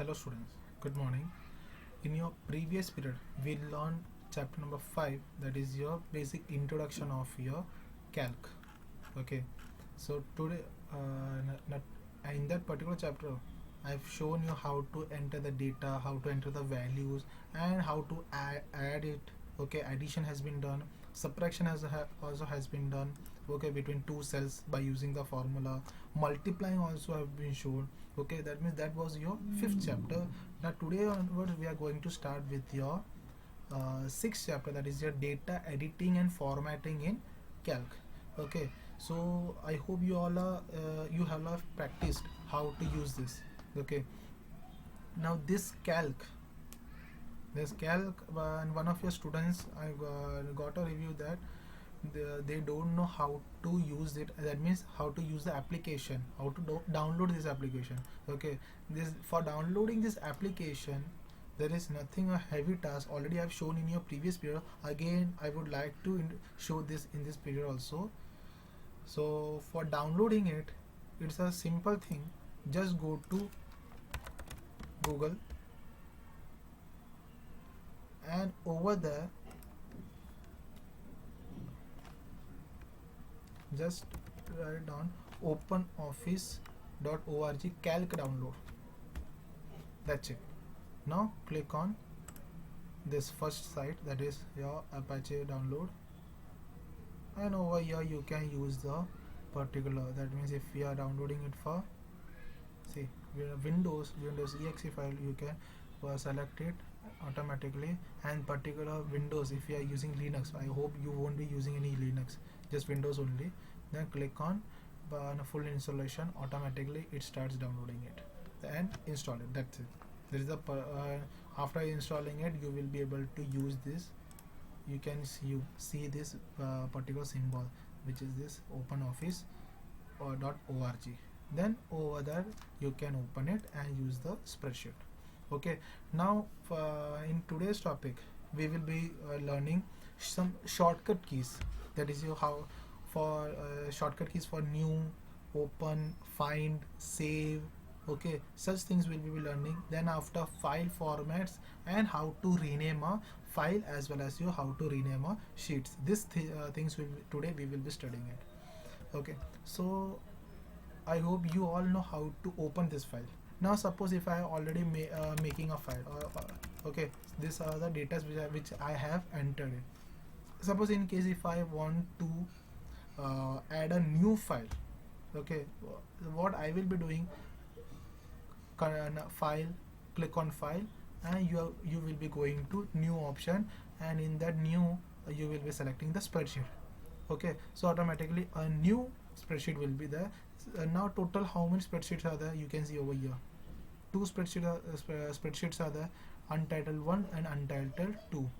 Hello students, good morning. In your previous period, we learned chapter number 5, that is your basic introduction of your calc. Okay, so today in that particular chapter, I've shown you how to enter the data, how to enter the values, and how to add it. Okay, addition has been done, subtraction also has been done. Okay, between two cells by using the formula, multiplying also have been shown. Okay, that means that was your fifth chapter. Now today onwards we are going to start with your sixth chapter, that is your data editing and formatting in calc. Okay, so I hope you all are you have practiced how to use this. Okay, now this calc and one of your students I got a review that they don't know how to use it. That means how to use the application, how to download this application. Okay, this for downloading this application there is nothing a heavy task. Already I've shown in your previous period. Again I would like to show this in this period also. So for downloading it, it's a simple thing. Just go to Google and over there just write down openoffice.org calc download. That's it. Now click on this first site, that is your Apache download, and over here you can use the particular. That means if we are downloading it for Windows exe file, you can select it automatically, and particular Windows if you are using Linux. I hope you won't be using any Linux, just Windows only. Then click on full installation. Automatically it starts downloading it and install it. That's it. There is a after installing it, you will be able to use this. You can see this particular symbol, which is this OpenOffice.org. Then over there you can open it and use the spreadsheet. Okay, now in today's topic we will be learning some shortcut keys. That is how for shortcut keys for new, open, find, save. Okay, such things will be learning. Then after file formats and how to rename a file, as well as how to rename a sheets. These things today we will be studying it. Okay, so I hope you all know how to open this file. Now suppose if I already making a file, okay, these are the data which I have entered in. Suppose in case if I want to add a new file, okay, what I will be doing, file, click on file, and you will be going to new option, and in that new you will be selecting the spreadsheet. Okay, so automatically a new spreadsheet will be there. Now total how many spreadsheets are there, you can see over here. Two spreadsheets are there, untitled 1 and untitled 2.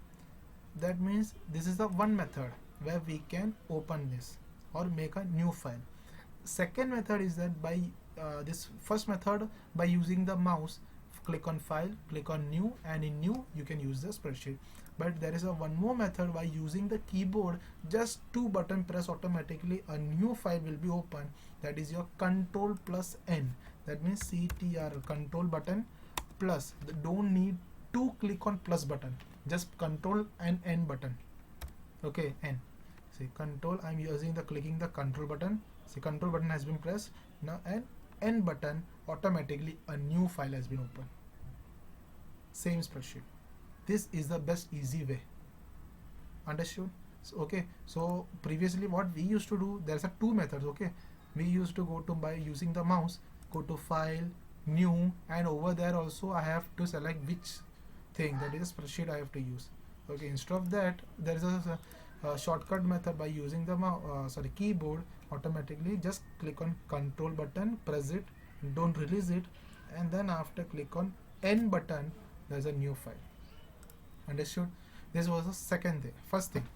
That means this is the one method where we can open this or make a new file. Second method is that by this first method, by using the mouse, click on file, click on new, and in new you can use the spreadsheet. But there is a one more method by using the keyboard, just 2 button press, automatically a new file will be open. That is your control plus N. That means CTR, control button plus. Don't need to click on plus button, just control and N button. Okay, N. See, control, I'm using the clicking the control button. See, control button has been pressed. Now and N button, automatically a new file has been opened. Same spreadsheet. This is the best easy way. Understood? So, okay, so previously what we used to do, there's a two methods. Okay, we used to go to, by using the mouse, go to file, new, and over there also I have to select which thing, that is a spreadsheet I have to use. Okay, instead of that there is a shortcut method by using the keyboard. Automatically just click on control button, press it, don't release it, and then after click on N button, there's a new file. Understood? This was the second thing. First thing.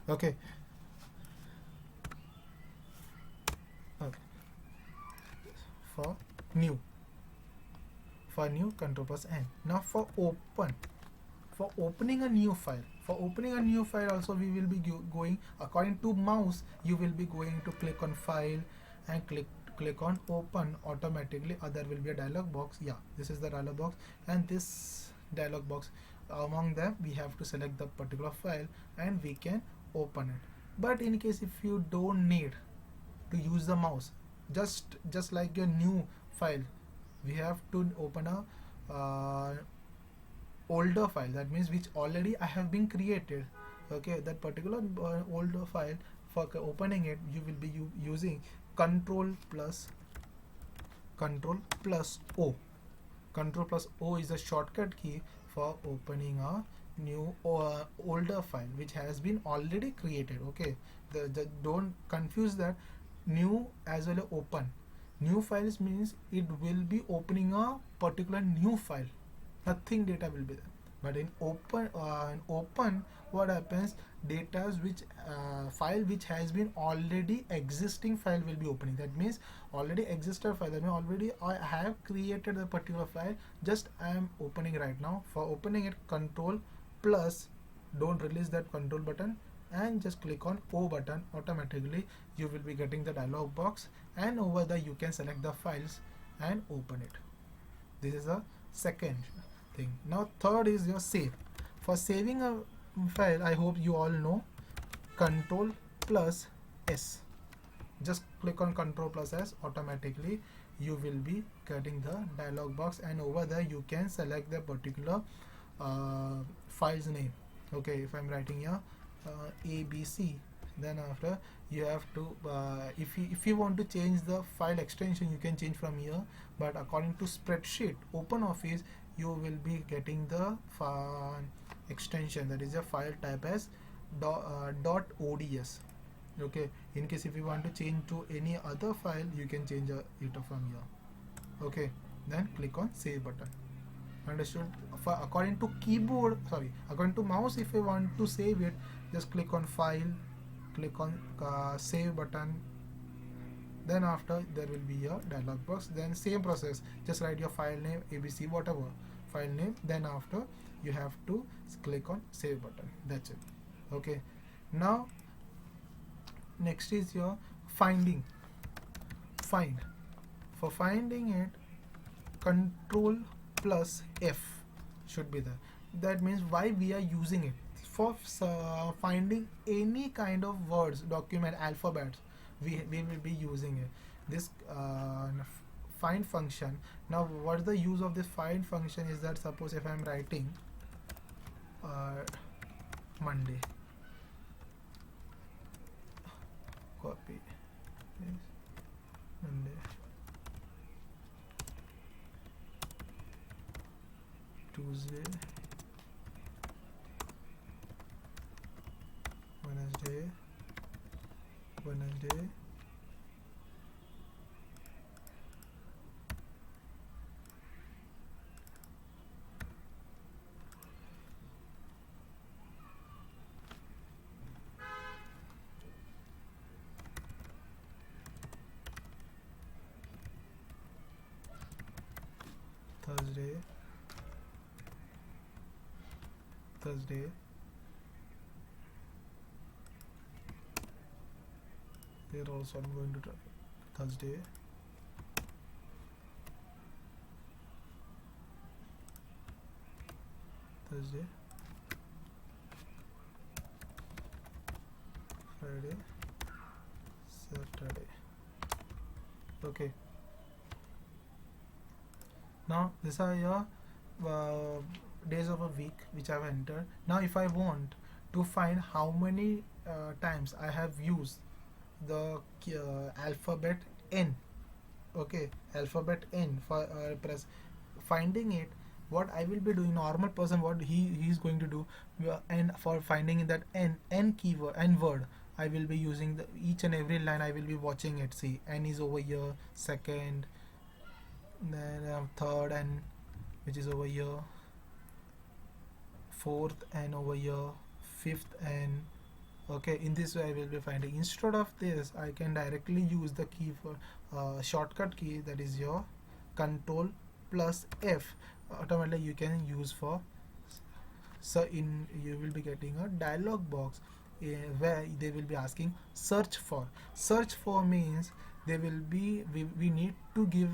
Okay, for new control plus N. Now for opening a new file, also we will be going according to mouse. You will be going to click on file and click click on open, automatically there will be a dialog box. Yeah, this is the dialog box, and this dialog box, among them we have to select the particular file and we can open it. But in case if you don't need to use the mouse, just like your new file, we have to open a older file, that means which already I have been created. Okay, that particular older file, for opening it you will be using control plus O. Control plus O is a shortcut key for opening a new older file which has been already created. Okay, don't confuse that new as well as open. New files means it will be opening a particular new file, nothing data will be there. But in open, what happens, data which file which has been already existing file will be opening. That means already existed file, that means already I have created a particular file, just I am opening right now. For opening it, control plus, don't release that control button, and just click on O button, automatically you will be getting the dialog box, and over there you can select the files and open it. This is a second thing. Now third is your save. For saving a file, I hope you all know control plus S. Just click on control plus S, automatically you will be getting the dialog box, and over there you can select the particular file's name. Okay, if I'm writing here ABC, then after you have to if you want to change the file extension, you can change from here, but according to spreadsheet open office, you will be getting the extension, that is a file type as .ods. Okay, in case if you want to change to any other file, you can change it from here. Okay, then click on save button. Understood? For according to keyboard, sorry, according to mouse, if you want to save it, just click on file, click on save button, then after there will be a dialog box. Then same process, just write your file name, ABC, whatever file name, then after you have to click on save button. That's it. Okay, now next is your find. For finding it, control plus F should be there. That means why we are using it, for finding any kind of words, document, alphabets, we will be using it, this find function. Now what is the use of this find function is that, suppose if I am writing Monday, copy paste, Monday, Tuesday, Wednesday, Thursday, here also I'm going to try Thursday, Friday, Saturday. Okay, now these are your days of a week which I have entered. Now if I want to find how many times I have used the alphabet N, okay, alphabet N, for press finding it, what I will be doing, normal person, what he is going to do, and for finding that N keyword, N word, I will be using each and every line I will be watching it. See, N is over here, second, then third N which is over here, fourth N over here, fifth N. Okay, in this way I will be finding. Instead of this, I can directly use the key for shortcut key, that is your control plus F. Automatically you can use for, so you will be getting a dialog box where they will be asking search for. Search for means they will be, we need to give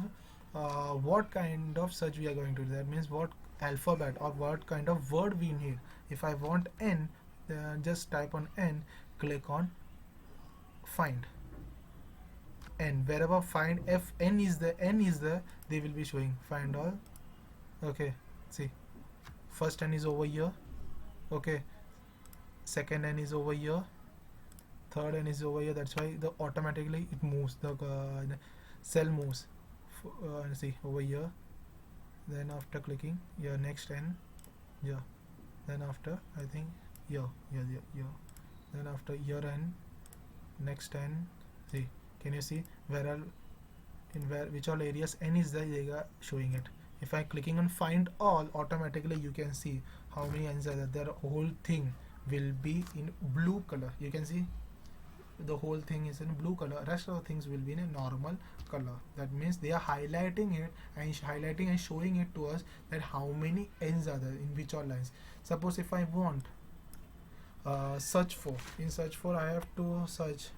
what kind of search we are going to do. That means what alphabet or what kind of word we need. If I want n, just type on n, click on find n. Wherever find f n is there, they will be showing find all. Okay, see, first n is over here. Okay, second n is over here, third n is over here. That's why the automatically it moves, the cell moves. See over here, then after clicking here, next n here, then after I think here, then after here n, next n. See, can you see where all, in where which all areas n is there, they are showing it. If I clicking on find all, automatically you can see how many n's are there. The whole thing will be in blue color. You can see the whole thing is in blue color, rest of the things will be in a normal color. That means they are highlighting it and showing it to us that how many n's are there in which all lines. Suppose if I want search for, in search for I have to search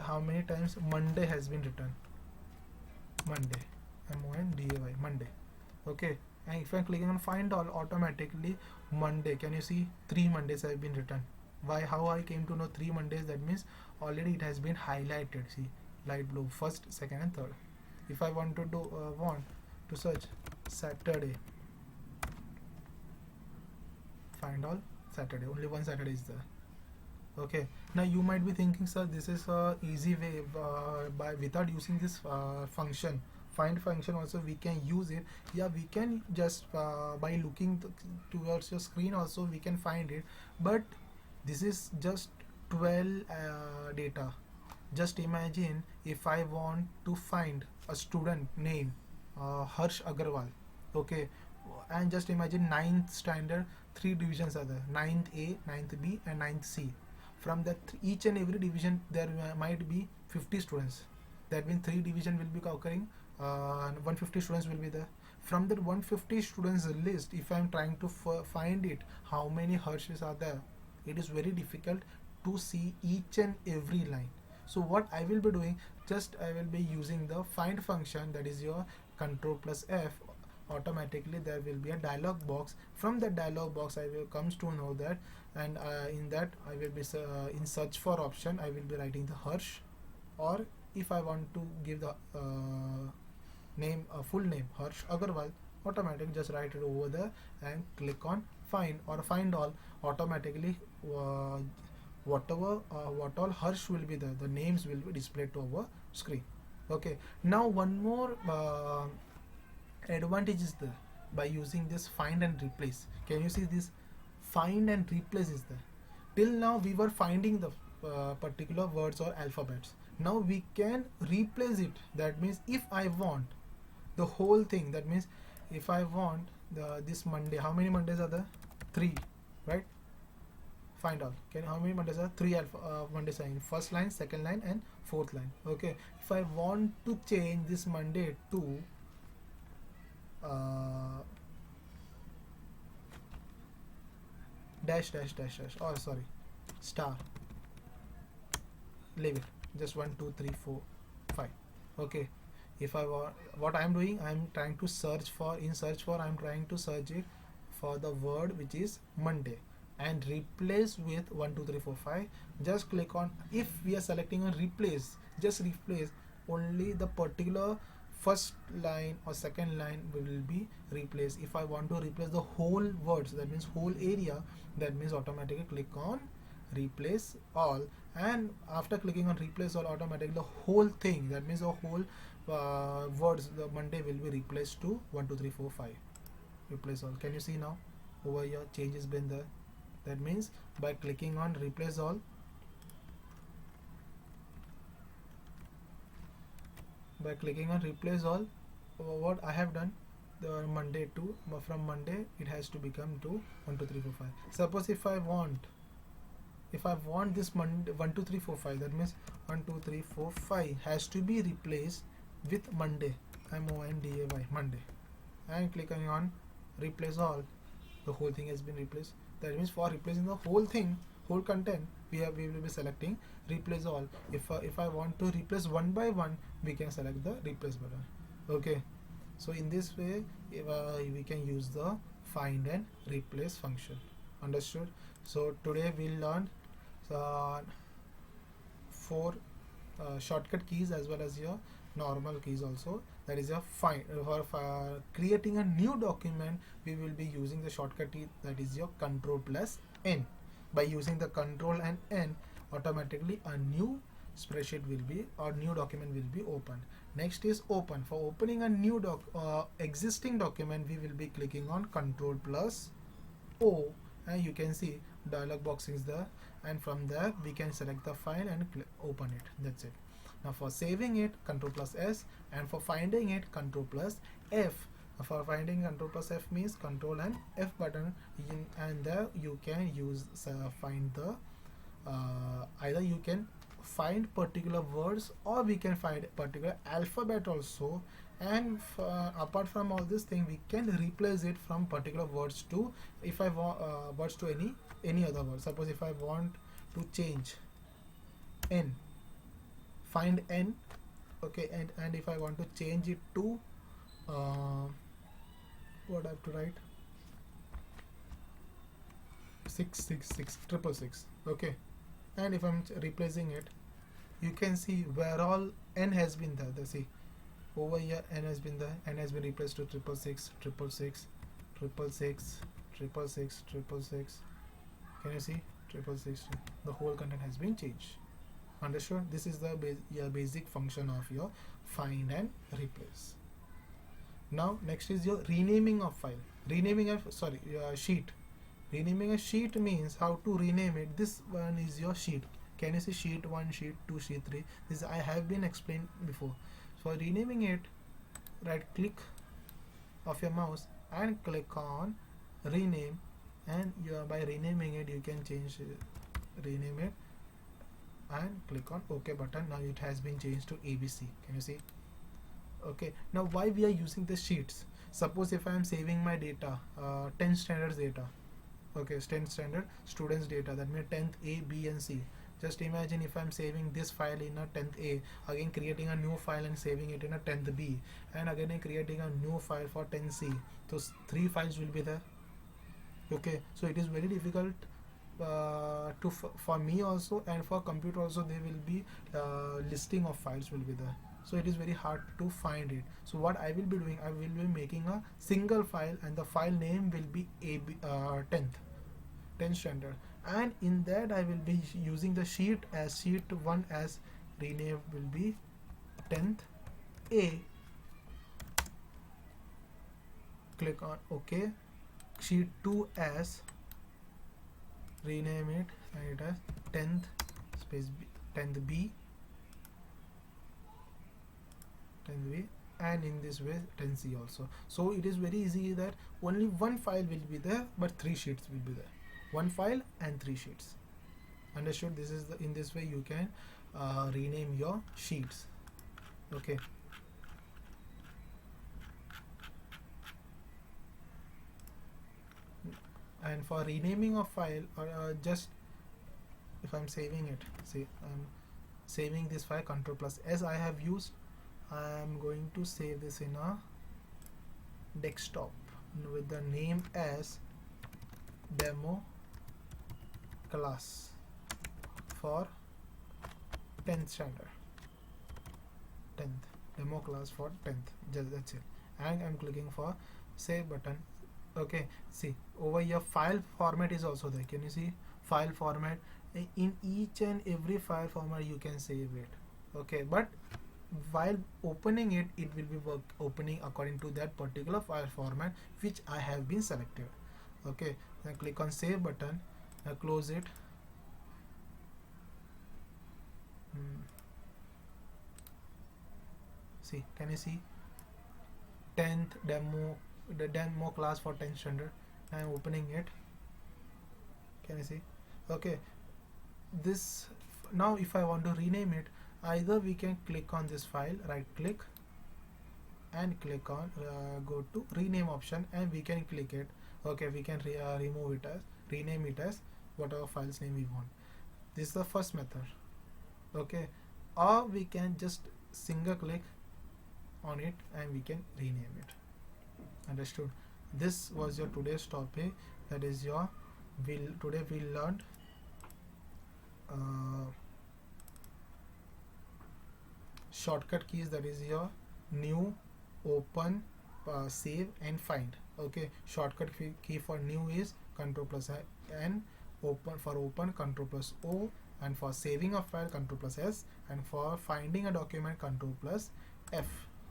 how many times Monday has been written. Monday, M-O-N-D-A-Y, Monday. Okay, and if I'm clicking on find all, automatically Monday, can you see 3 Mondays have been written. Why? How I came to know 3 Mondays? That means already it has been highlighted. See, light blue, first, second and third. If I want to do search Saturday, find all Saturday, only one Saturday is there. Okay, now you might be thinking, sir, this is a easy way, by without using this function, find function also we can use it. Yeah, we can just by looking towards your screen also we can find it, but this is just 12 data. Just imagine if I want to find a student name Harsh Agarwal. Okay, and just imagine 9th standard, 3 divisions are there, 9th A, 9th B and 9th C. From that each and every division there might be 50 students. That means 3 division will be occurring, 150 students will be there. From that 150 students list, if I am trying to find it, how many Harshes are there, it is very difficult to see each and every line. So what I will be doing, just I will be using the find function, that is your control plus F. Automatically there will be a dialog box. From that dialog box I will comes to know that, and in that I will be in search for option I will be writing the Harsh, or if I want to give the name, full name Harsh Agarwal, automatically just write it over there and click on find or find all. Automatically what all Harsh will be there, the names will be displayed to our screen. Okay, now one more advantage is there by using this find and replace. Can you see this find and replace is there? Till now we were finding the particular words or alphabets. Now we can replace it. That means if I want the whole thing, that means if I want this Monday, how many Mondays are there? 3, right? Find all. How many Mondays are 3 Mondays are in first line, second line and fourth line. Okay, if I want to change this Monday to dash, oh sorry, star, leave it, just 1 2 3 4 5. Okay, if I want, what I am doing, I am trying to search for, in search for I am trying to search it for the word which is Monday and replace with 1 2 3 4 5. Just click on, if we are selecting on replace, just replace only the particular first line or second line will be replaced. If I want to replace the whole words, that means whole area, that means automatically click on replace all, and after clicking on replace all, automatically the whole thing, that means the whole words, the Monday will be replaced to 1 2 3 4 5. Replace all. Can you see now over here change has been there? That means by clicking on replace all, what I have done, the Monday to, from Monday it has to become to 1 2 3 4 5. Suppose if I want this Monday 1 2 3 4 5, that means 1 2 3 4 5 has to be replaced with Monday, M-O-N-D-A-Y, Monday, and clicking on replace all, the whole thing has been replaced. That means for replacing the whole thing, whole content we will be selecting replace all. If I want to replace one by one, we can select the replace button. Okay, so in this way we can use the find and replace function. Understood? So today we'll learn uh, four shortcut keys as well as your normal keys also. That is a find. For creating a new document, we will be using the shortcut key, that is your control plus N. By using the control and N, automatically a new spreadsheet will be, or new document will be opened. Next is open. For opening a new existing document, we will be clicking on control plus O, and you can see dialog box is there, and from there we can select the file and open it. That's it. Now for saving it, control plus S, and for finding it, control plus F. For finding, control plus F means control and F button, and there you can use find the either you can find particular words, or we can find particular alphabet also. And apart from all this thing, we can replace it from particular words to, if I want words to any other word. Suppose if I want to change N, find N. Okay, and if I want to change it to what I have to write, 666 okay, and if I'm replacing it, you can see where all N has been there. See over here, N has been there, N has been replaced to 666, 666, 666, 666. Can you see 666? The whole content has been changed. Understood? This is the basic function of your find and replace. Now next is your renaming of file. Renaming of sheet. Renaming a sheet means how to rename it. This one is your sheet. Can you see sheet 1, sheet 2, sheet 3? This I have been explained before. For renaming it, right click of your mouse and click on rename, and by renaming it you can change rename it, and click on OK button. Now it has been changed to ABC. Can you see? Okay, now why we are using the sheets? Suppose if I am saving my data, 10 standards data, okay, 10 standard students data, that means 10th A, B and C. Just imagine if I'm saving this file in a 10th A, again creating a new file and saving it in a 10th B, and again creating a new file for 10th C. So 3 files will be there. Okay, so it is very difficult for me also, and for computer also. There will be listing of files will be there, so it is very hard to find it. So what I will be doing, I will be making a single file, and the file name will be 10th standard, and in that I will be using the sheet as sheet 1 as rename will be 10th A. Click on OK. Sheet 2 as rename it, and it as 10th space B, 10th B, 10th B, and in this way 10C also. So it is very easy that only one file will be there, but 3 sheets will be there. One file and 3 sheets. Understood? This is in this way you can rename your sheets. Okay. And for renaming a file, or just if I'm saving it, say I'm saving this file, control plus S I have used. I am going to save this in a desktop with the name as demo class for 10th standard. 10th demo class for 10th. Just that's it. And I'm clicking for save button. Okay, see over here file format is also there. Can you see file format? In each and every file format you can save it. Okay, but while opening it, it will be opening according to that particular file format which I have been selected. Okay, then click on save button. Now close it. See, can you see 10th demo, the demo class for 10th standard? I am opening it. Can you see? Okay, this now if I want to rename it, either we can click on this file, right click and click on go to rename option, and we can click it. Okay, we can remove it as rename it as whatever files name we want. This is the first method. Okay, or we can just single click on it and we can rename it. Understood? This was your today's topic. That is your today we learned shortcut keys. That is your new, open, save and find. Okay, shortcut key for new is Ctrl plus N, open for open Ctrl plus O, and for saving a file Ctrl plus S, and for finding a document Ctrl plus F.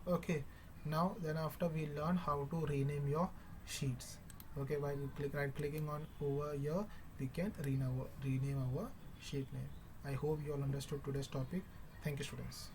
Okay, now then after we learn how to rename your sheets. Okay, while you right clicking on over here, we can rename our sheet name. I hope you all understood today's topic. Thank you, students.